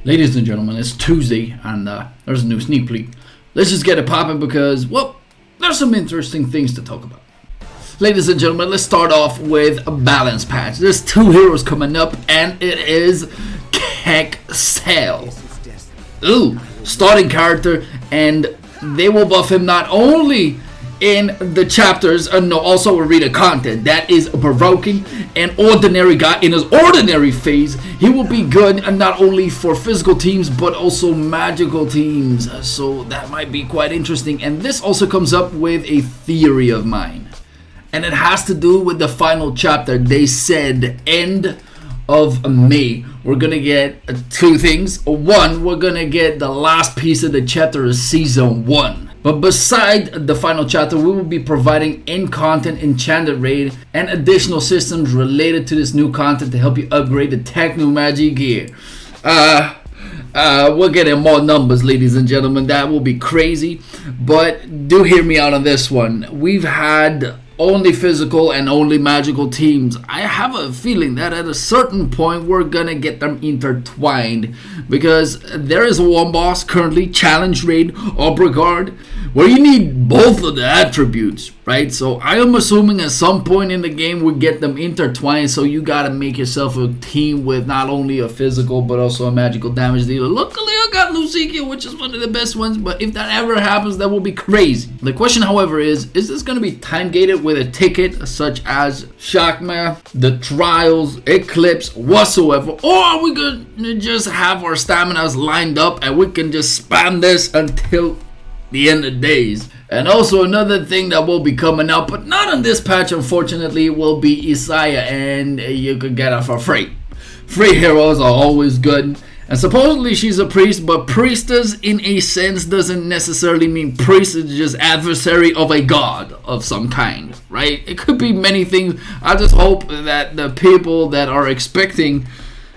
Ladies and gentlemen, it's Tuesday and there's a new sneak peek. Let's just get it popping because, well, there's some interesting things to talk about. Ladies and gentlemen, let's start off with a balance patch. There's two heroes coming up and it is Keck Cell. Ooh, starting character, and they will buff him not only in the chapters and also arena content. That is provoking an ordinary guy in his ordinary phase. He will be good not only for physical teams but also magical teams, so that might be quite interesting. And this also comes up with a theory of mine, and it has to do with the final chapter. They said end of May we're gonna get two things. One, we're gonna get the last piece of the chapter of season 1. But beside the final chapter, we will be providing in-content enchanted raid and additional systems related to this new content to help you upgrade the techno magic gear. We're getting more numbers, ladies and gentlemen. That will be crazy, but do hear me out on this one. We've had only physical and only magical teams. I have a feeling that at a certain point we're gonna get them intertwined, because there is one boss currently, challenge raid or brigade, where you need both of the attributes, right? So I am assuming at some point in the game we get them intertwined, so you gotta make yourself a team with not only a physical but also a magical damage dealer. Luckily I got Lucikia, which is one of the best ones, but if that ever happens, that will be crazy. The question, however, is this gonna be time gated with a ticket such as Shockmare, the Trials, Eclipse, whatsoever, or are we gonna just have our staminas lined up and we can just spam this until the end of days? And also another thing that will be coming out, but not on this patch unfortunately, will be Isaiah, and you could get her for free. Free heroes are always good. And supposedly she's a priest, but priestess in a sense doesn't necessarily mean priest. It's just adversary of a god of some kind, right? It could be many things. I just hope that the people that are expecting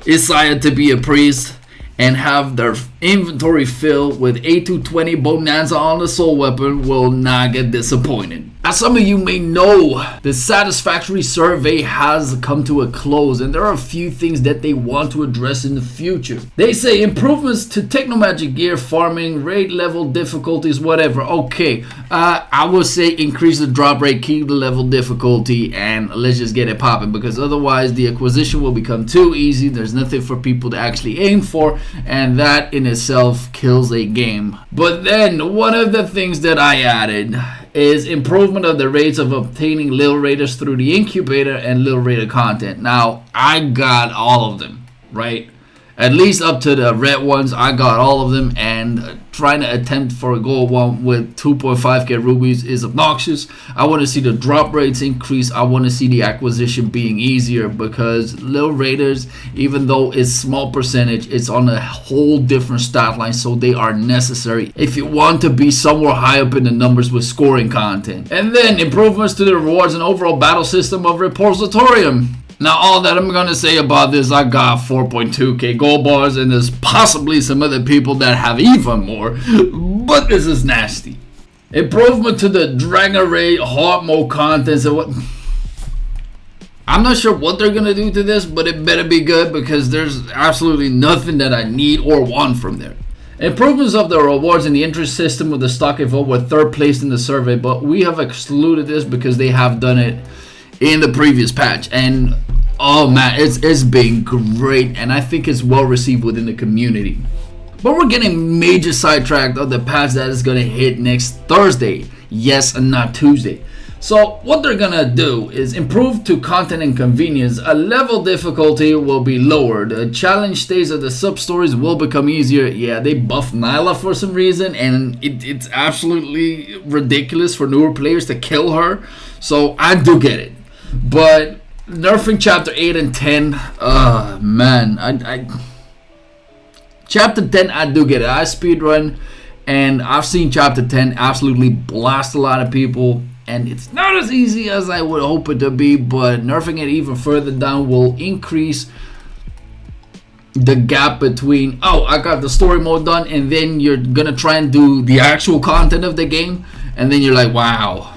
Isaiah to be a priest and have their inventory filled with A220 Bonanza on the soul weapon will not get disappointed. As some of you may know, the satisfactory survey has come to a close, and there are a few things that they want to address in the future. They say improvements to technomagic gear, farming, raid level difficulties, whatever. Okay, I would say increase the drop rate, keep the level difficulty, and let's just get it popping, because otherwise the acquisition will become too easy. There's nothing for people to actually aim for, and that in itself kills a game. But then one of the things that I added is improvement of the rates of obtaining Lil Raiders through the incubator and Lil Raider content. Now, I got all of them, right? At least up to the red ones, I got all of them, and trying to attempt for a gold one with 2.5k rubies is obnoxious. I want to see the drop rates increase. I want to see the acquisition being easier, because Lil Raiders, even though it's small percentage, it's on a whole different stat line, so they are necessary if you want to be somewhere high up in the numbers with scoring content. And then improvements to the rewards and overall battle system of Repositorium. Now, all that I'm going to say about this, I got 4.2k gold bars, and there's possibly some other people that have even more, but this is nasty. Improvement to the Dragon Raid hard mode contents and what... I'm not sure what they're going to do to this, but it better be good, because there's absolutely nothing that I need or want from there. Improvements of the rewards in the entry system with the stock evolve were third place in the survey, but we have excluded this because they have done it in the previous patch, and oh man, it's been great, and I think it's well received within the community. But we're getting major sidetracked of the patch that is going to hit next Thursday, yes, and not Tuesday. So what they're gonna do is improve to content and convenience. A level difficulty will be lowered. The challenge stage of the sub-stories will become easier. Yeah, they buffed Nyla for some reason, and it's absolutely ridiculous for newer players to kill her, so I do get it. But nerfing chapter 8 and 10, man, I chapter 10 I do get it. I speedrun, and I've seen chapter 10 absolutely blast a lot of people, and it's not as easy as I would hope it to be, but nerfing it even further down will increase the gap between, oh, I got the story mode done, and then you're gonna try and do the actual content of the game, and then you're like, wow,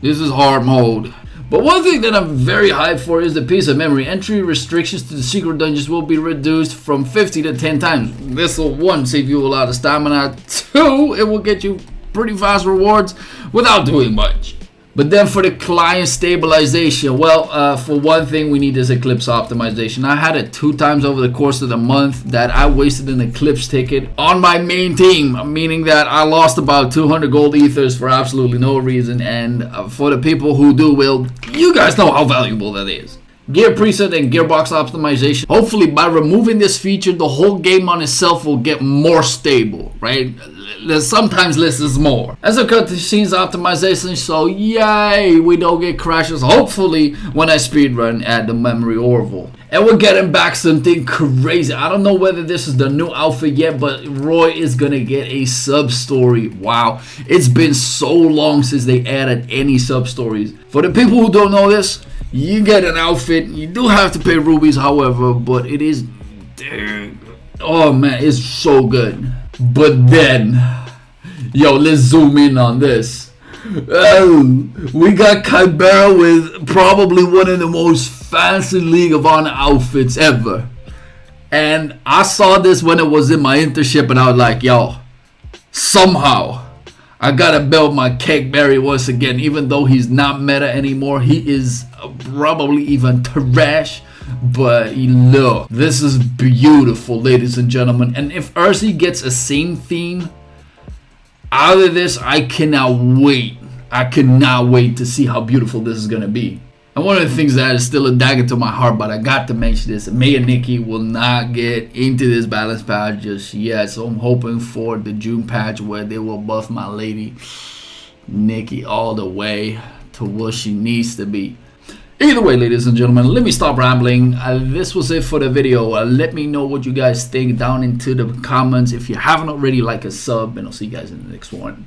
this is hard mode. But one thing that I'm very hyped for is the piece of memory. Entry restrictions to the secret dungeons will be reduced from 50 to 10 times. This will, 1, save you a lot of stamina. 2, it will get you pretty fast rewards without doing much. But then for the client stabilization, well, for one thing, we need this Eclipse optimization. I had it 2 times over the course of the month that I wasted an Eclipse ticket on my main team, meaning that I lost about 200 gold ethers for absolutely no reason. And for the people who do, well, you guys know how valuable that is. Gear preset and gearbox optimization. Hopefully by removing this feature, the whole game on itself will get more stable, right? Sometimes less is more. As a cutscenes optimization, so yay, we don't get crashes, hopefully, when I speedrun at the memory Orville. And we're getting back something crazy. I don't know whether this is the new outfit yet, but Roy is gonna get a sub-story. Wow, it's been so long since they added any sub-stories. For the people who don't know this, you get an outfit. You do have to pay rubies, however, but it is, oh man, it's so good. But then, yo, let's zoom in on this. Oh, we got Kybera with probably one of the most fancy League of Honor outfits ever. And I saw this when it was in my internship, and I was like, yo, somehow I gotta build my Cakeberry once again. Even though he's not meta anymore, he is probably even trash. But look, this is beautiful, ladies and gentlemen. And if Ursi gets a same theme out of this, I cannot wait. I cannot wait to see how beautiful this is gonna be. And one of the things that is still a dagger to my heart, but I got to mention this, May and Nikki will not get into this balance patch just yet. So I'm hoping for the June patch where they will buff my lady Nikki all the way to what she needs to be. Either way, ladies and gentlemen, let me stop rambling. This was it for the video. Let me know what you guys think down into the comments. If you haven't already, like a sub, and I'll see you guys in the next one.